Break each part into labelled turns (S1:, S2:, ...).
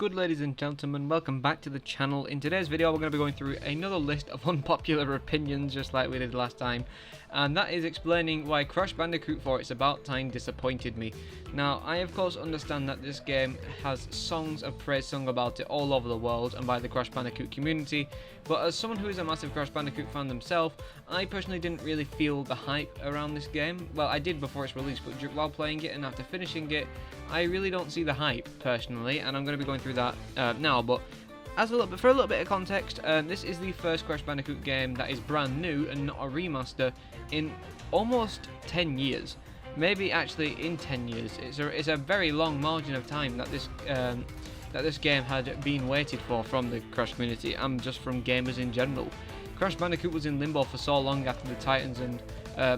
S1: good, ladies and gentlemen? Welcome back to the channel. In today's video we're going to be going through another list of unpopular opinions, just like we did last time, and that is explaining why Crash Bandicoot 4 It's About Time disappointed me. Now, I of course understand that this game has songs of praise sung about it all over the world and by the Crash Bandicoot community, but as someone who is a massive Crash Bandicoot fan themselves, I personally didn't really feel the hype around this game. Well, I did before its release, but while playing it and after finishing it, I really don't see the hype personally, and I'm going to be going through that now. But for a little bit of context, this is the first Crash Bandicoot game that is brand new and not a remaster in almost 10 years. Maybe actually in 10 years. It's a very long margin of time that this game had been waited for from the Crash community and just from gamers in general. Crash Bandicoot was in limbo for so long after the Titans and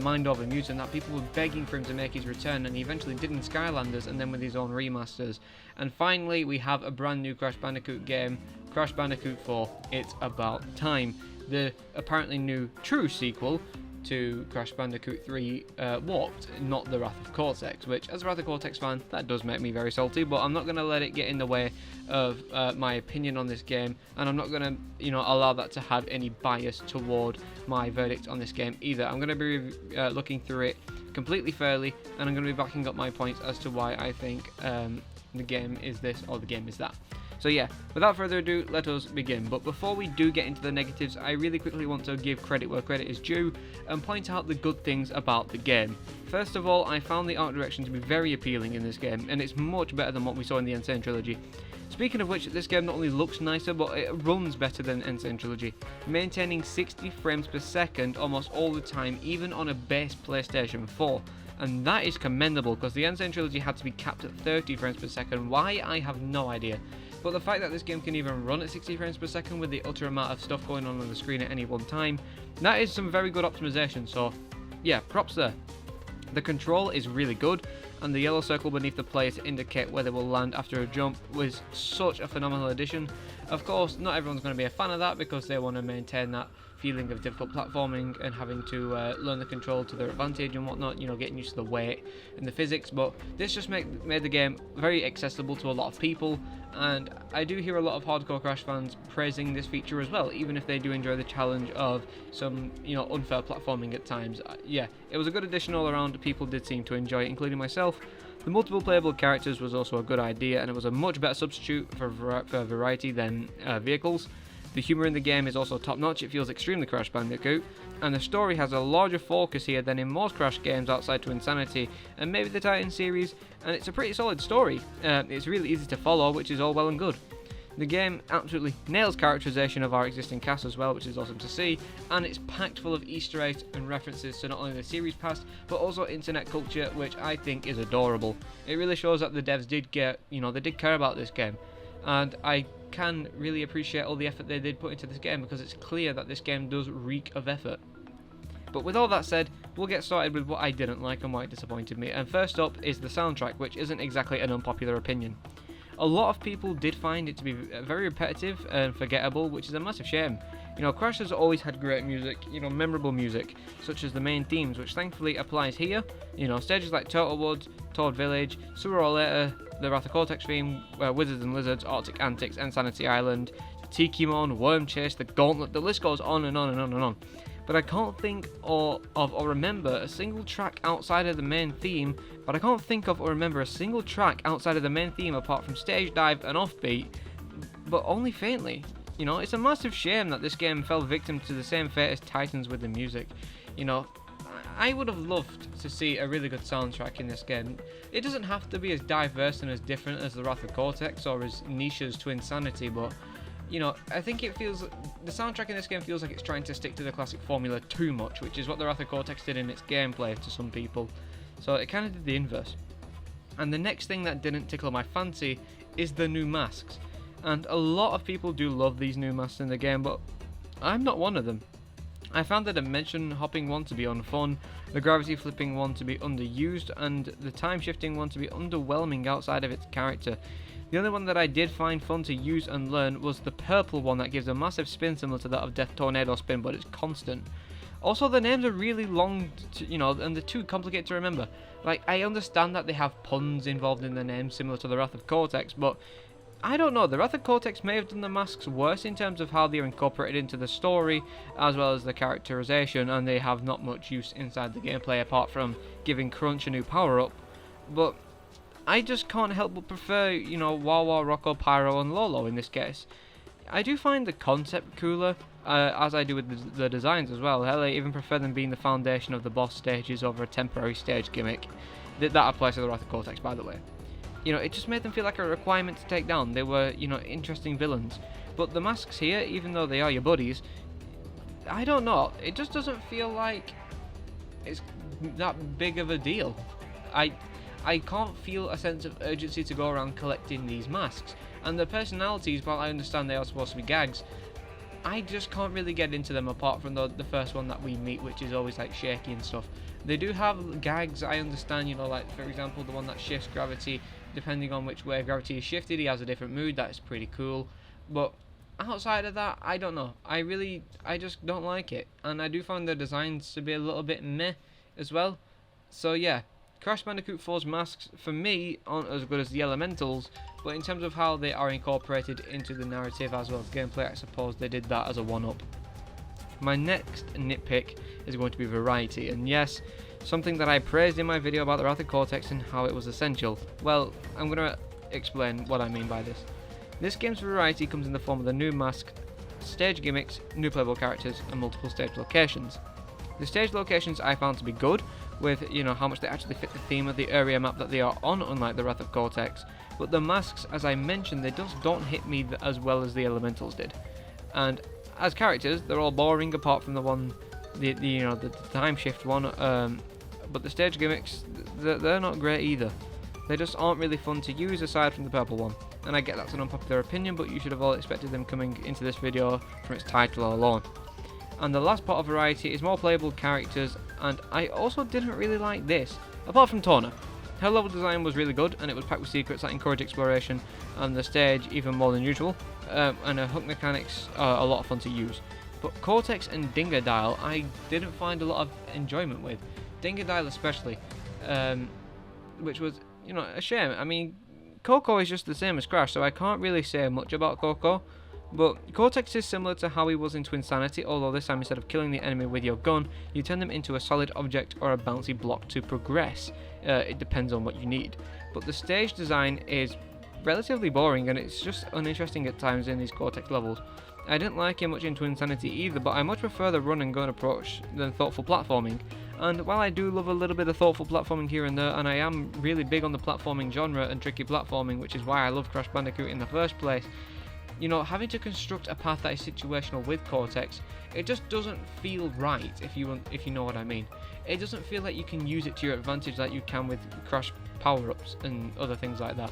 S1: Mind Over Mutant that people were begging for him to make his return, and he eventually did in Skylanders and then with his own remasters. And finally we have a brand new Crash Bandicoot game, Crash Bandicoot 4 It's About Time, the apparently new true sequel to Crash Bandicoot 3 Warped, not the Wrath of Cortex, which as a Wrath of Cortex fan, that does make me very salty, but I'm not going to let it get in the way of my opinion on this game, and I'm not going to allow that to have any bias toward my verdict on this game either. I'm going to be looking through it completely fairly, and I'm going to be backing up my points as to why I think the game is this or the game is that. So yeah, without further ado, let us begin. But before we do get into the negatives, I really quickly want to give credit where credit is due and point out the good things about the game. First of all, I found the art direction to be very appealing in this game, and it's much better than what we saw in the Insane Trilogy. Speaking of which, this game not only looks nicer, but it runs better than Insane Trilogy, maintaining 60 frames per second almost all the time, even on a base PlayStation 4. And that is commendable, because the Insane Trilogy had to be capped at 30 frames per second. Why? I have no idea. But the fact that this game can even run at 60 frames per second with the utter amount of stuff going on the screen at any one time, that is some very good optimization, so yeah, props there. The control is really good, and the yellow circle beneath the player to indicate where they will land after a jump was such a phenomenal addition. Of course, not everyone's going to be a fan of that because they want to maintain that feeling of difficult platforming and having to learn the control to their advantage and whatnot, getting used to the weight and the physics, but this just made the game very accessible to a lot of people, and I do hear a lot of hardcore Crash fans praising this feature as well, even if they do enjoy the challenge of some unfair platforming at times. Yeah, it was a good addition all around. People did seem to enjoy it, including myself. The multiple playable characters was also a good idea, and it was a much better substitute for variety than vehicles. The humour in the game is also top notch. It feels extremely Crash Bandicoot, and the story has a larger focus here than in most Crash games outside to Insanity and maybe the Titan series, and it's a pretty solid story. It's really easy to follow, which is all well and good. The game absolutely nails characterization of our existing cast as well, which is awesome to see, and it's packed full of Easter eggs and references to not only the series past, but also internet culture, which I think is adorable. It really shows that the devs did they did care about this game, and I can really appreciate all the effort they did put into this game, because it's clear that this game does reek of effort. But with all that said, we'll get started with what I didn't like and why it disappointed me, and first up is the soundtrack, which isn't exactly an unpopular opinion. A lot of people did find it to be very repetitive and forgettable, which is a massive shame. Crash has always had great music, memorable music, such as the main themes, which thankfully applies here. Stages like Turtle Woods, Toad Village, Sooner or Later, the Wrath of Cortex theme, Wizards and Lizards, Arctic Antics, Insanity Island, Tikimon, Worm Chase, the Gauntlet, the list goes on and on and on and on. But I can't think or remember a single track outside of the main theme, apart from Stage Dive and Offbeat, but only faintly. It's a massive shame that this game fell victim to the same fate as Titans with the music. I would have loved to see a really good soundtrack in this game. It doesn't have to be as diverse and as different as the Wrath of Cortex or as niches to Insanity, but I think the soundtrack in this game feels like it's trying to stick to the classic formula too much, which is what the Wrath of Cortex did in its gameplay to some people. So it kind of did the inverse. And the next thing that didn't tickle my fancy is the new masks. And a lot of people do love these new masks in the game, but I'm not one of them. I found the dimension hopping one to be unfun, the gravity flipping one to be underused, and the time shifting one to be underwhelming outside of its character. The only one that I did find fun to use and learn was the purple one that gives a massive spin similar to that of Death Tornado Spin, but it's constant. Also, the names are really long, and they're too complicated to remember. Like, I understand that they have puns involved in the names similar to the Wrath of Cortex, but I don't know, the Wrath of Cortex may have done the masks worse in terms of how they're incorporated into the story, as well as the characterization, and they have not much use inside the gameplay apart from giving Crunch a new power-up. But I just can't help but prefer, you know, Wawa, Rocco, Pyro, and Lolo in this case. I do find the concept cooler, as I do with the designs as well. Hell, I even prefer them being the foundation of the boss stages over a temporary stage gimmick. That applies to the Wrath of Cortex, by the way. You know, it just made them feel like a requirement to take down. They were, you know, interesting villains. But the masks here, even though they are your buddies, I don't know, it just doesn't feel like it's that big of a deal. I can't feel a sense of urgency to go around collecting these masks. And the personalities, while I understand they are supposed to be gags, I just can't really get into them apart from the first one that we meet, which is always like shaky and stuff. They do have gags, I understand, you know, like for example the one that shifts gravity. Depending on which way gravity is shifted, he has a different mood. That is pretty cool. But outside of that, I don't know. I just don't like it. And I do find the designs to be a little bit meh as well. So yeah, Crash Bandicoot 4's masks, for me, aren't as good as the Elementals. But in terms of how they are incorporated into the narrative as well as gameplay, I suppose they did that as a one-up. My next nitpick is going to be variety. And yes, something that I praised in my video about the Wrath of Cortex and how it was essential. Well, I'm going to explain what I mean by this. This game's variety comes in the form of the new mask, stage gimmicks, new playable characters, and multiple stage locations. The stage locations I found to be good, with, you know, how much they actually fit the theme of the area map that they are on, unlike the Wrath of Cortex. But the masks, as I mentioned, they just don't hit me as well as the Elementals did. And as characters, they're all boring apart from the one, the time shift one. But the stage gimmicks, they're not great either. They just aren't really fun to use aside from the purple one. And I get that's an unpopular opinion, but you should have all expected them coming into this video from its title alone. And the last part of variety is more playable characters, and I also didn't really like this, apart from Tona. Her level design was really good, and it was packed with secrets that encourage exploration, and the stage even more than usual, and her hook mechanics are a lot of fun to use. But Cortex and Dingodile I didn't find a lot of enjoyment with. Dingodile especially, which was, you know, a shame. I mean, Coco is just the same as Crash, so I can't really say much about Coco. But Cortex is similar to how he was in Twinsanity, although this time instead of killing the enemy with your gun, you turn them into a solid object or a bouncy block to progress. It depends on what you need. But the stage design is relatively boring, and it's just uninteresting at times in these Cortex levels. I didn't like him much in Twinsanity either, but I much prefer the run and gun approach than thoughtful platforming. And while I do love a little bit of thoughtful platforming here and there, and I am really big on the platforming genre and tricky platforming, which is why I love Crash Bandicoot in the first place, you know, having to construct a path that is situational with Cortex, it just doesn't feel right, if you know what I mean. It doesn't feel like you can use it to your advantage like you can with Crash power-ups and other things like that.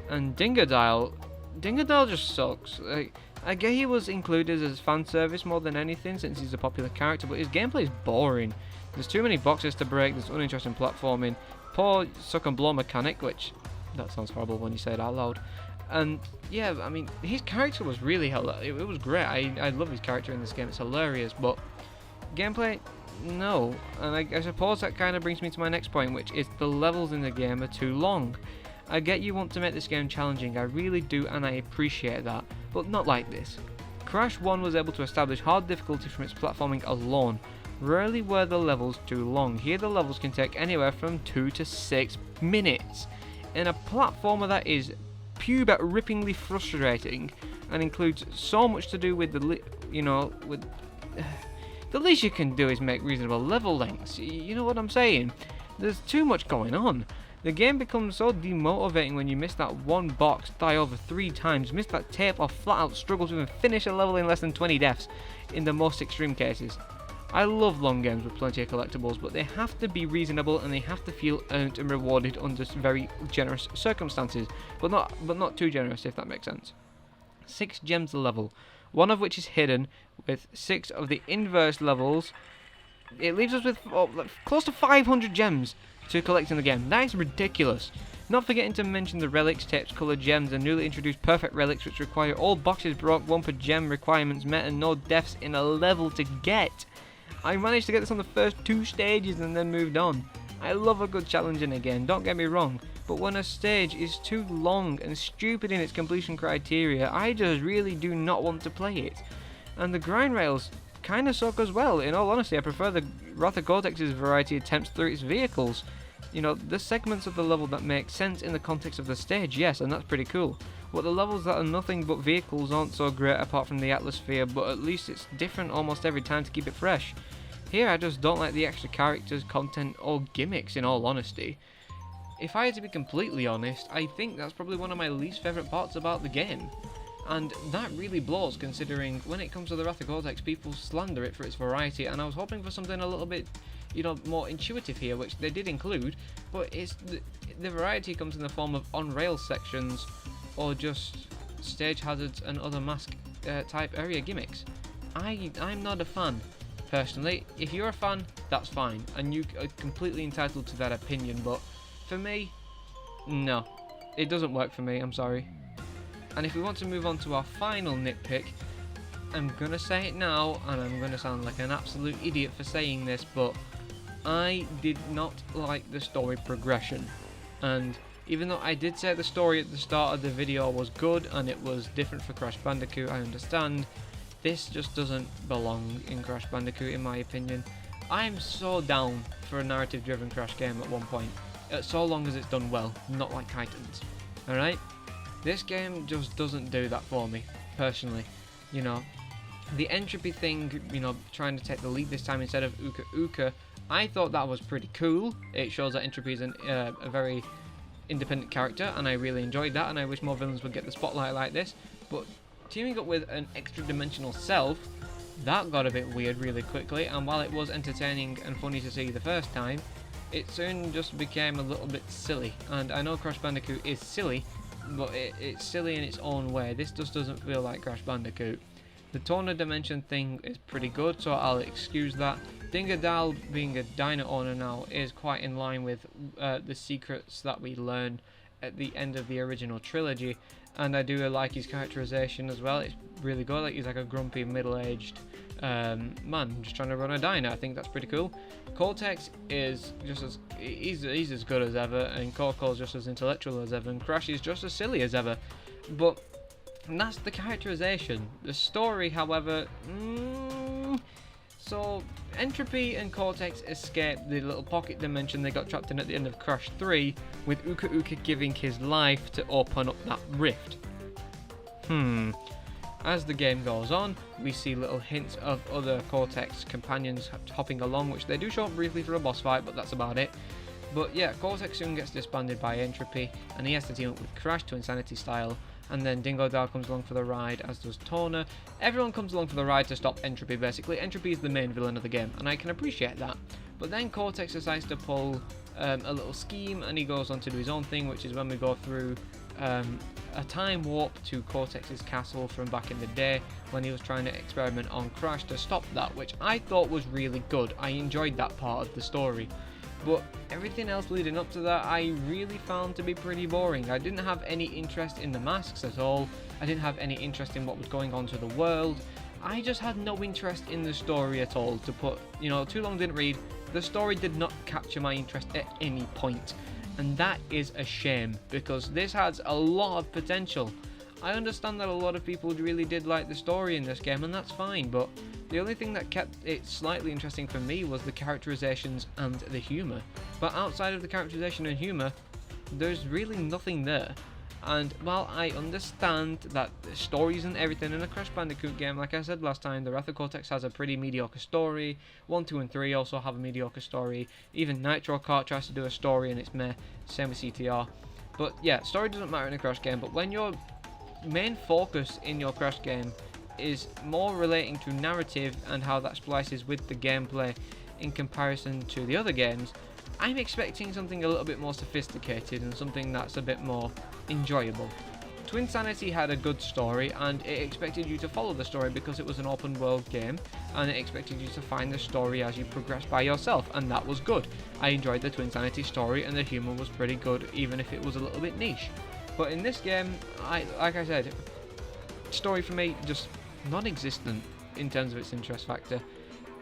S1: And Dingodile just sucks. I get he was included as fan service more than anything since he's a popular character, but his gameplay is boring. There's too many boxes to break, there's uninteresting platforming, poor suck and blow mechanic, which, that sounds horrible when you say it out loud. And yeah, I mean, his character was really it was great. I love his character in this game, it's hilarious, but gameplay, no. And I suppose that kind of brings me to my next point, which is the levels in the game are too long. I get you want to make this game challenging, I really do, and I appreciate that, but not like this. Crash 1 was able to establish hard difficulty from its platforming alone. Rarely were the levels too long. Here the levels can take anywhere from 2 to 6 minutes. In a platformer that is pube-rippingly frustrating and includes so much to do with the least you can do is make reasonable level lengths. You know what I'm saying? There's too much going on. The game becomes so demotivating when you miss that one box, die over 3 times, miss that tape, or flat out struggle to even finish a level in less than 20 deaths in the most extreme cases. I love long games with plenty of collectibles, but they have to be reasonable and they have to feel earned and rewarded under very generous circumstances, but not too generous, if that makes sense. 6 gems a level, one of which is hidden, with 6 of the inverse levels. It leaves us with close to 500 gems to collect in the game. That is ridiculous. Not forgetting to mention the relics, tapes, coloured gems, and newly introduced perfect relics, which require all boxes broke, 1 per gem requirements met, and no deaths in a level to get. I managed to get this on the first 2 stages and then moved on. I love a good challenge in a game, don't get me wrong, but when a stage is too long and stupid in its completion criteria, I just really do not want to play it. And the grind rails kind of suck as well. In all honesty, I prefer the Wrath of Cortex's variety attempts through its vehicles. You know, the segments of the level that make sense in the context of the stage, yes, and that's pretty cool. But the levels that are nothing but vehicles aren't so great apart from the atmosphere, but at least it's different almost every time to keep it fresh. Here I just don't like the extra characters, content, or gimmicks, in all honesty. If I had to be completely honest, I think that's probably one of my least favourite parts about the game. And that really blows, considering when it comes to the Wrath of Cortex, people slander it for its variety, and I was hoping for something a little bit, you know, more intuitive here, which they did include, but it's the variety comes in the form of on-rail sections, or just stage hazards and other mask type area gimmicks. I'm not a fan, personally. If you're a fan, that's fine, and you are completely entitled to that opinion, but for me, no. It doesn't work for me, I'm sorry. And if we want to move on to our final nitpick, I'm gonna say it now, and I'm gonna sound like an absolute idiot for saying this, but I did not like the story progression. And even though I did say the story at the start of the video was good and it was different for Crash Bandicoot, I understand, this just doesn't belong in Crash Bandicoot in my opinion. I'm so down for a narrative driven Crash game at one point, so long as it's done well, not like Titans. Alright? This game just doesn't do that for me, personally. You know, the entropy thing, you know, trying to take the lead this time instead of Uka Uka, I thought that was pretty cool. It shows that entropy is a very independent character, and I really enjoyed that, and I wish more villains would get the spotlight like this. But teaming up with an extra dimensional self, that got a bit weird really quickly, and while it was entertaining and funny to see the first time, it soon just became a little bit silly. And I know Crash Bandicoot is silly, but it's silly in its own way. This just doesn't feel like Crash Bandicoot. The Toner Dimension thing is pretty good, so I'll excuse that. Dingadal being a dino owner now is quite in line with the secrets that we learn at the end of the original trilogy, and I do like his characterization as well. It's really good. Like, he's like a grumpy middle-aged man just trying to run a diner. I think that's pretty cool. Cortex is just as he's as good as ever, and Coco's just as intellectual as ever, and Crash is just as silly as ever. But that's the characterization. The story, however, so Entropy and Cortex escape the little pocket dimension they got trapped in at the end of Crash 3, with Uka Uka giving his life to open up that rift. As the game goes on, we see little hints of other Cortex companions hopping along, which they do show up briefly for a boss fight, but that's about it. But yeah, Cortex soon gets disbanded by Entropy, and he has to team up with Crash to Insanity style, and then Dingodile comes along for the ride, as does Toner. Everyone comes along for the ride to stop Entropy, basically. Entropy is the main villain of the game, and I can appreciate that. But then Cortex decides to pull a little scheme, and he goes on to do his own thing, which is when we go through a time warp to Cortex's castle from back in the day, when he was trying to experiment on Crash to stop that, which I thought was really good. I enjoyed that part of the story. But everything else leading up to that I really found to be pretty boring. I didn't have any interest in the masks at all. I didn't have any interest in what was going on to the world. I just had no interest in the story at all. To put, you know, too long didn't read. The story did not capture my interest at any point. And that is a shame, because this has a lot of potential. I understand that a lot of people really did like the story in this game, and that's fine, but the only thing that kept it slightly interesting for me was the characterizations and the humour. But outside of the characterization and humour, there's really nothing there. And while I understand that the story isn't everything in a Crash Bandicoot game, like I said last time, the Wrath of Cortex has a pretty mediocre story. 1, 2 and 3 also have a mediocre story. Even Nitro Kart tries to do a story and it's meh, same with CTR. But yeah, story doesn't matter in a Crash game, but when your main focus in your Crash game is more relating to narrative and how that splices with the gameplay in comparison to the other games, I'm expecting something a little bit more sophisticated and something that's a bit more enjoyable. Twinsanity had a good story, and it expected you to follow the story because it was an open world game, and it expected you to find the story as you progress by yourself, and that was good. I enjoyed the Twinsanity story, and the humour was pretty good, even if it was a little bit niche. But in this game, like I said, story for me just non-existent in terms of its interest factor.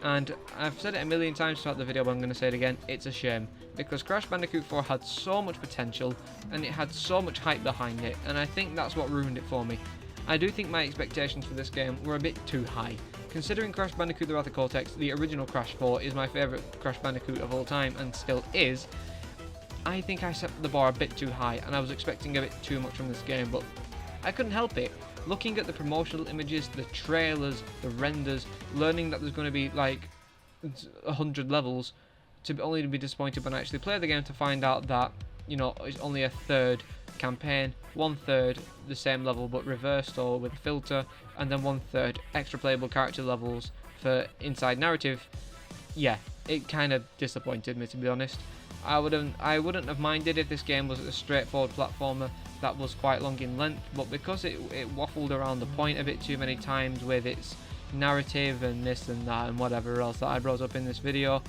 S1: And I've said it a million times throughout the video, but I'm going to say it again, it's a shame. because Crash Bandicoot 4 had so much potential and it had so much hype behind it, and I think that's what ruined it for me. I do think my expectations for this game were a bit too high. Considering Crash Bandicoot the Wrath of Cortex, the original Crash 4, is my favourite Crash Bandicoot of all time and still is, I think I set the bar a bit too high and I was expecting a bit too much from this game, but I couldn't help it. Looking at the promotional images, the trailers, the renders, learning that there's going to be like 100 levels, only to be disappointed when I actually play the game to find out that, you know, it's only a third campaign, 1/3 the same level but reversed or with filter, and then 1/3 extra playable character levels for inside narrative. Yeah, it kind of disappointed me, to be honest. I wouldn't have minded if this game was a straightforward platformer that was quite long in length, but because it waffled around the point a bit too many times with its narrative and this and that and whatever else that I brought up in this video,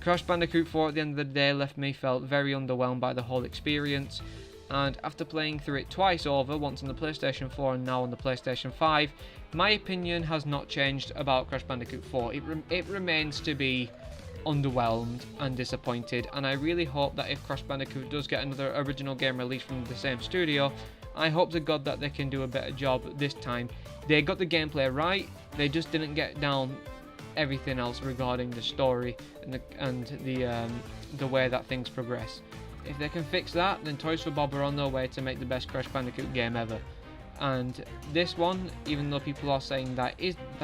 S1: Crash Bandicoot 4 at the end of the day left me felt very underwhelmed by the whole experience. And after playing through it twice over, once on the PlayStation 4 and now on the PlayStation 5, my opinion has not changed about Crash Bandicoot 4. It remains to be underwhelmed and disappointed, and I really hope that if Crash Bandicoot does get another original game released from the same studio, I hope to God that they can do a better job this time. They got the gameplay right, they just didn't get down everything else regarding the story and the way that things progress. If they can fix that, then Toys for Bob are on their way to make the best Crash Bandicoot game ever. And this one, even though people are saying that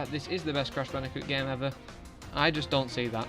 S1: this is the best Crash Bandicoot game ever, I just don't see that.